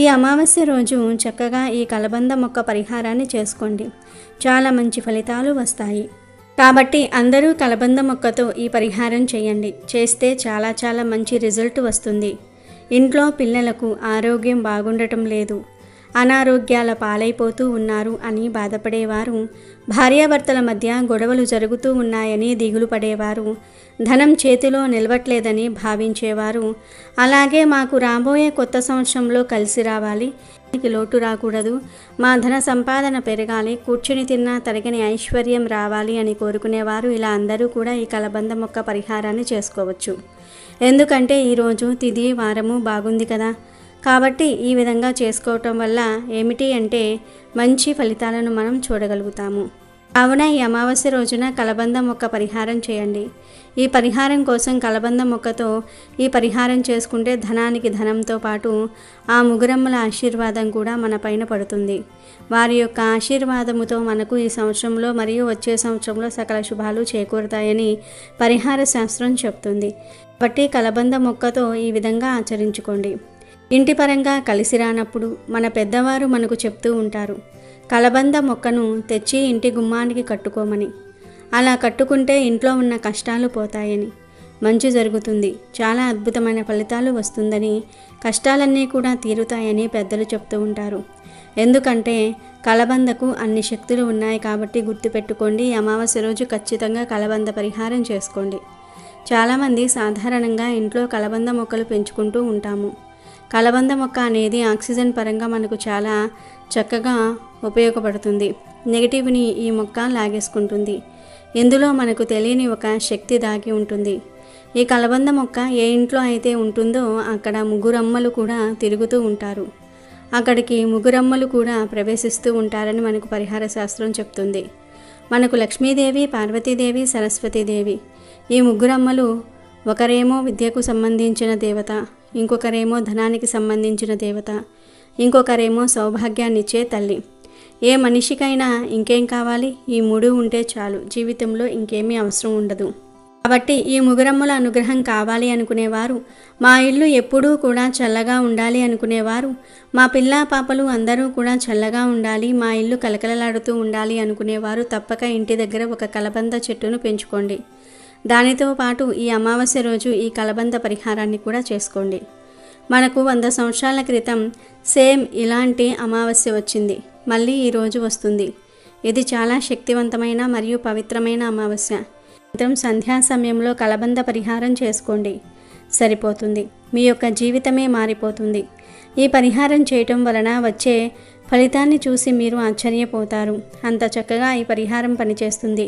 ఈ అమావాస్య రోజు చక్కగా ఈ కలబంద మొక్క పరిహారాన్ని చేసుకోండి. చాలా మంచి ఫలితాలు వస్తాయి. కాబట్టి అందరూ కలబంద మొక్కతో ఈ పరిహారం చేయండి. చేస్తే చాలా చాలా మంచి రిజల్ట్ వస్తుంది. ఇంట్లో పిల్లలకు ఆరోగ్యం బాగుండటం లేదు, అనారోగ్యాల పాలైపోతూ ఉన్నారు అని బాధపడేవారు, భార్యాభర్తల మధ్య గొడవలు జరుగుతూ ఉన్నాయని దిగులు పడేవారు, ధనం చేతిలో నిలవట్లేదని భావించేవారు, అలాగే మాకు రాబోయే కొత్త సంవత్సరంలో కలిసి రావాలి, లోటు రాకూడదు, మా ధన సంపాదన పెరగాలి, కూర్చుని తిన్నా తరగని ఐశ్వర్యం రావాలి అని కోరుకునేవారు ఇలా అందరూ కూడా ఈ కలబంద మొక్క పరిహారాన్ని చేసుకోవచ్చు. ఎందుకంటే ఈరోజు తిథి వారము బాగుంది కదా. కాబట్టి ఈ విధంగా చేసుకోవటం వల్ల ఏమిటి అంటే మంచి ఫలితాలను మనం చూడగలుగుతాము. కావున ఈ అమావాస్య రోజున కలబంద మొక్క పరిహారం చేయండి. ఈ పరిహారం కోసం కలబంద మొక్కతో ఈ పరిహారం చేసుకుంటే ధనానికి ధనంతో పాటు ఆ ముగురమ్మల ఆశీర్వాదం కూడా మన పైన పడుతుంది. వారి యొక్క ఆశీర్వాదముతో మనకు ఈ సంవత్సరంలో మరియు వచ్చే సంవత్సరంలో సకల శుభాలు చేకూరుతాయని పరిహార శాస్త్రం చెప్తుంది. కాబట్టి కలబంద మొక్కతో ఈ విధంగా ఆచరించుకోండి. ఇంటి పరంగా కలిసి రానప్పుడు మన పెద్దవారు మనకు చెప్తూ ఉంటారు, కలబంద మొక్కను తెచ్చి ఇంటి గుమ్మానికి కట్టుకోమని. అలా కట్టుకుంటే ఇంట్లో ఉన్న కష్టాలు పోతాయని, మంచి జరుగుతుంది, చాలా అద్భుతమైన ఫలితాలు వస్తుందని, కష్టాలన్నీ కూడా తీరుతాయని పెద్దలు చెప్తూ ఉంటారు. ఎందుకంటే కలబందకు అన్ని శక్తులు ఉన్నాయి. కాబట్టి గుర్తుపెట్టుకోండి, ఈ అమావాస్య రోజు ఖచ్చితంగా కలబంద పరిహారం చేసుకోండి. చాలామంది సాధారణంగా ఇంట్లో కలబంద మొక్కలు పెంచుకుంటూ ఉంటాము. కలబంద మొక్క అనేది ఆక్సిజన్ పరంగా మనకు చాలా చక్కగా ఉపయోగపడుతుంది. నెగిటివ్ని ఈ మొక్క లాగేసుకుంటుంది. ఇందులో మనకు తెలియని ఒక శక్తి దాగి ఉంటుంది. ఈ కలబంద మొక్క ఏ ఇంట్లో అయితే ఉంటుందో అక్కడ ముగ్గురమ్మలు కూడా తిరుగుతూ ఉంటారు. అక్కడికి ముగ్గురమ్మలు కూడా ప్రవేశిస్తూ ఉంటారని మనకు పరిహార శాస్త్రం చెప్తుంది. మనకు లక్ష్మీదేవి, పార్వతీదేవి, సరస్వతీదేవి ఈ ముగ్గురమ్మలు ఒకరేమో విద్యకు సంబంధించిన దేవత, ఇంకొకరేమో ధనానికి సంబంధించిన దేవత, ఇంకొకరేమో సౌభాగ్యాన్నిచ్చే తల్లి. ఏ మనిషికైనా ఇంకేం కావాలి? ఈ మూడు ఉంటే చాలు, జీవితంలో ఇంకేమీ అవసరం ఉండదు. కాబట్టి ఈ ముగురమ్మల అనుగ్రహం కావాలి అనుకునేవారు, మా ఇల్లు ఎప్పుడూ కూడా చల్లగా ఉండాలి అనుకునేవారు, మా పిల్ల పాపలు అందరూ కూడా చల్లగా ఉండాలి, మా ఇల్లు కలకలలాడుతూ ఉండాలి అనుకునేవారు తప్పక ఇంటి దగ్గర ఒక కలబంద చెట్టును పెంచుకోండి. దానితో పాటు ఈ అమావాస్య రోజు ఈ కలబంద పరిహారాన్ని కూడా చేసుకోండి. మనకు 100 సంవత్సరాల క్రితం సేమ్ ఇలాంటి అమావాస్య వచ్చింది, మళ్ళీ ఈరోజు వస్తుంది. ఇది చాలా శక్తివంతమైన మరియు పవిత్రమైన అమావాస్య. సంధ్యా సమయంలో కలబంద పరిహారం చేసుకోండి, సరిపోతుంది. మీ యొక్క జీవితమే మారిపోతుంది. ఈ పరిహారం చేయటం వలన వచ్చే ఫలితాన్ని చూసి మీరు ఆశ్చర్యపోతారు. అంత చక్కగా ఈ పరిహారం పనిచేస్తుంది.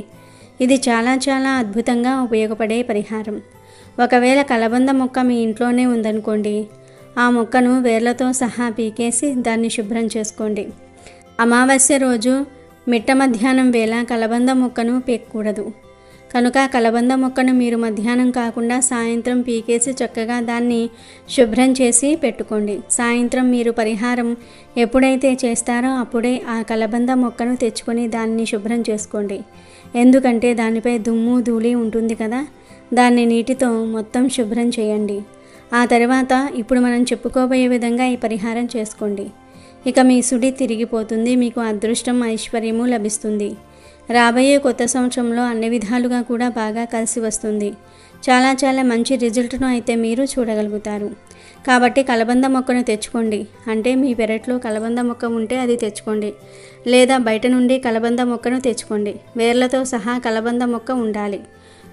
ఇది చాలా చాలా అద్భుతంగా ఉపయోగపడే పరిహారం. ఒకవేళ కలబంద మొక్క మీ ఇంట్లోనే ఉందనుకోండి, ఆ మొక్కను వేర్లతో సహా పీకేసి దాన్ని శుభ్రం చేసుకోండి. అమావాస్య రోజు మిట్ట మధ్యాహ్నం వేళ కలబంద మొక్కను పీకకూడదు. కనుక కలబంద మొక్కను మీరు మధ్యాహ్నం కాకుండా సాయంత్రం పీకేసి చక్కగా దాన్ని శుభ్రం చేసి పెట్టుకోండి. సాయంత్రం మీరు పరిహారం ఎప్పుడైతే చేస్తారో అప్పుడే ఆ కలబంద మొక్కను తెచ్చుకొని దాన్ని శుభ్రం చేసుకోండి. ఎందుకంటే దానిపై దుమ్ము ధూళి ఉంటుంది కదా, దాన్ని నీటితో మొత్తం శుభ్రం చేయండి. ఆ తర్వాత ఇప్పుడు మనం చెప్పుకోబోయే విధంగా ఈ పరిహారం చేసుకోండి. ఇక మీ సుడి తిరిగిపోతుంది, మీకు అదృష్టం ఐశ్వర్యము లభిస్తుంది. రాబోయే కొత్త సంవత్సరంలో అన్ని విధాలుగా కూడా బాగా కలిసి వస్తుంది. చాలా చాలా మంచి రిజల్ట్ను అయితే మీరు చూడగలుగుతారు. కాబట్టి కలబంద మొక్కను తెచ్చుకోండి. అంటే మీ పెరట్లో కలబంద మొక్క ఉంటే అది తెచ్చుకోండి, లేదా బయట నుండి కలబంద మొక్కను తెచ్చుకోండి. వేర్లతో సహా కలబంద మొక్క ఉండాలి.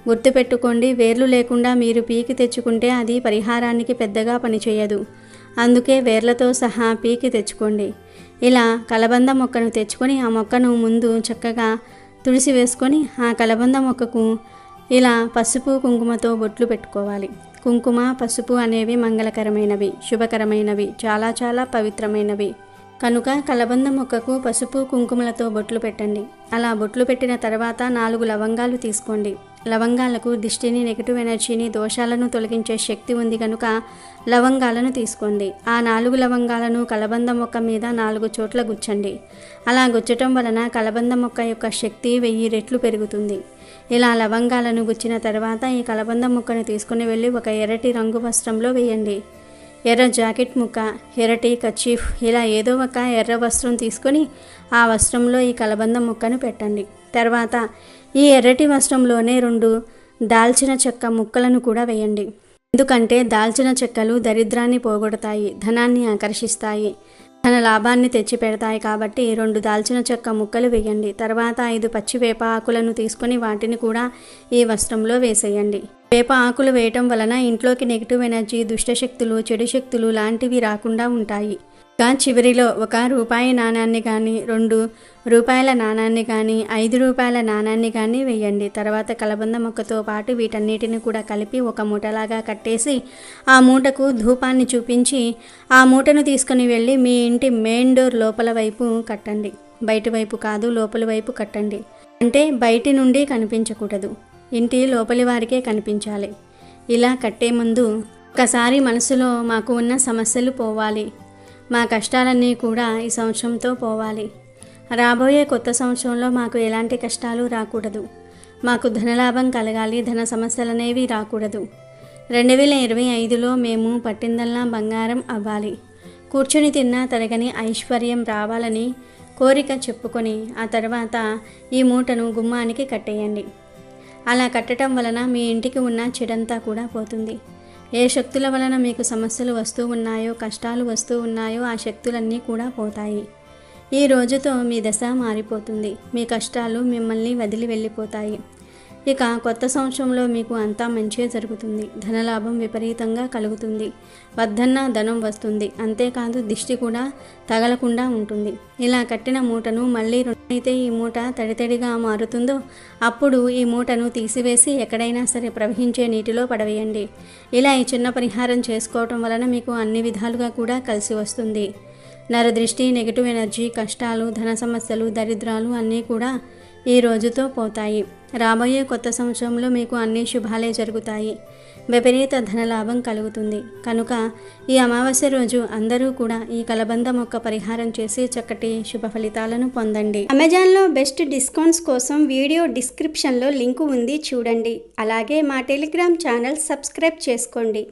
గుర్తుపెట్టుకోండి, వేర్లు లేకుండా మీరు పీకి తెచ్చుకుంటే అది పరిహారానికి పెద్దగా పనిచేయదు. అందుకే వేర్లతో సహా పీకి తెచ్చుకోండి. ఇలా కలబంద మొక్కను తెచ్చుకొని ఆ మొక్కను ముందు చక్కగా తుడిసి వేసుకొని ఆ కలబంద మొక్కకు ఇలా పసుపు కుంకుమతో బొట్లు పెట్టుకోవాలి. కుంకుమ పసుపు అనేవి మంగళకరమైనవి, శుభకరమైనవి, చాలా చాలా పవిత్రమైనవి. కనుక కలబంద మొక్కకు పసుపు కుంకుమలతో బొట్లు పెట్టండి. అలా బొట్లు పెట్టిన తర్వాత 4 లవంగాలు తీసుకోండి. లవంగాలకు దిష్టిని, నెగిటివ్ ఎనర్జీని, దోషాలను తొలగించే శక్తి ఉంది కనుక లవంగాలను తీసుకోండి. ఆ 4 లవంగాలను కలబంద మొక్క మీద 4 చోట్ల గుచ్చండి. అలా గుచ్చటం వలన కలబంద మొక్క యొక్క శక్తి 1000 రెట్లు పెరుగుతుంది. ఇలా లవంగాలను గుచ్చిన తర్వాత ఈ కలబంద ముక్కను తీసుకుని వెళ్ళి ఒక ఎర్రటి రంగు వస్త్రంలో వేయండి. ఎర్ర జాకెట్ ముక్క, ఎర్రటి కర్చీఫ్, ఇలా ఏదో ఒక ఎర్ర వస్త్రం తీసుకొని ఆ వస్త్రంలో ఈ కలబంద ముక్కను పెట్టండి. తర్వాత ఈ ఎర్రటి వస్త్రంలోనే 2 దాల్చిన చెక్క ముక్కలను కూడా వేయండి. ఎందుకంటే దాల్చిన చెక్కలు దరిద్రాన్ని పోగొడతాయి, ధనాన్ని ఆకర్షిస్తాయి, ధన లాభాన్ని తెచ్చిపెడతాయి. కాబట్టి 2 దాల్చిన చెక్క ముక్కలు వేయండి. తర్వాత 5 పచ్చి వేప ఆకులను తీసుకొని వాటిని కూడా ఈ వస్త్రంలో వేసేయండి. వేప ఆకులు వేయటం వలన ఇంట్లోకి నెగిటివ్ ఎనర్జీ, దుష్టశక్తులు, చెడు శక్తులు లాంటివి రాకుండా ఉంటాయి. ఇంకా చివరిలో 1 రూపాయి నాణాన్ని కానీ, 2 రూపాయల నాణాన్ని కానీ, 5 రూపాయల నాణాన్ని కానీ వేయండి. తర్వాత కలబంద మొక్కతో పాటు వీటన్నిటిని కూడా కలిపి ఒక మూటలాగా కట్టేసి ఆ మూటకు ధూపాన్ని చూపించి ఆ మూటను తీసుకుని వెళ్ళి మీ ఇంటి మెయిన్ డోర్ లోపల వైపు కట్టండి. బయటి వైపు కాదు, లోపల వైపు కట్టండి. అంటే బయటి నుండి కనిపించకూడదు, ఇంటి లోపలి వారికే కనిపించాలి. ఇలా కట్టే ముందు ఒకసారి మనసులో మాకు ఉన్న సమస్యలు పోవాలి, మా కష్టాలన్నీ కూడా ఈ సంవత్సరంతో పోవాలి, రాబోయే కొత్త సంవత్సరంలో మాకు ఎలాంటి కష్టాలు రాకూడదు, మాకు ధనలాభం కలగాలి, ధన సమస్యలనేవి రాకూడదు, 2025లో మేము పట్టిందల్లా బంగారం అవ్వాలి, కూర్చుని తిన్నా తరగని ఐశ్వర్యం రావాలని కోరిక చెప్పుకొని ఆ తర్వాత ఈ మూటను గుమ్మానికి కట్టేయండి. అలా కట్టడం వలన మీ ఇంటికి ఉన్న చెడంతా కూడా పోతుంది. ఏ శక్తుల వలన మీకు సమస్యలు వస్తూ ఉన్నాయో, కష్టాలు వస్తూ ఉన్నాయో ఆ శక్తులన్నీ కూడా పోతాయి. ఈ రోజుతో మీ దశ మారిపోతుంది, మీ కష్టాలు మిమ్మల్ని వదిలి వెళ్ళిపోతాయి. ఇక కొత్త సంవత్సరంలో మీకు అంతా మంచే జరుగుతుంది, ధనలాభం విపరీతంగా కలుగుతుంది, వద్దన్న ధనం వస్తుంది, అంతేకాదు దిష్టి కూడా తగలకుండా ఉంటుంది. ఇలా కట్టిన మూటను మళ్ళీ అయితే ఈ మూట తడితడిగా మారుతుందో అప్పుడు ఈ మూటను తీసివేసి ఎక్కడైనా సరే ప్రవహించే నీటిలో పడవేయండి. ఇలా ఈ చిన్న పరిహారం చేసుకోవటం వలన మీకు అన్ని విధాలుగా కూడా కలిసి వస్తుంది. నరదృష్టి, నెగిటివ్ ఎనర్జీ, కష్టాలు, ధన సమస్యలు, దరిద్రాలు అన్నీ కూడా ఈ రోజుతో పోతాయి. రాబోయే కొత్త సంవత్సరంలో మీకు అన్ని శుభాలే జరుగుతాయి, విపరీత ధనలాభం కలుగుతుంది. కనుక ఈ అమావాస్య రోజు అందరూ కూడా ఈ కలబంద మొక్క పరిహారం చేసి చక్కటి శుభ ఫలితాలను పొందండి. అమెజాన్లో బెస్ట్ డిస్కౌంట్స్ కోసం వీడియో డిస్క్రిప్షన్లో లింకు ఉంది, చూడండి. అలాగే మా టెలిగ్రామ్ ఛానల్ సబ్స్క్రైబ్ చేసుకోండి.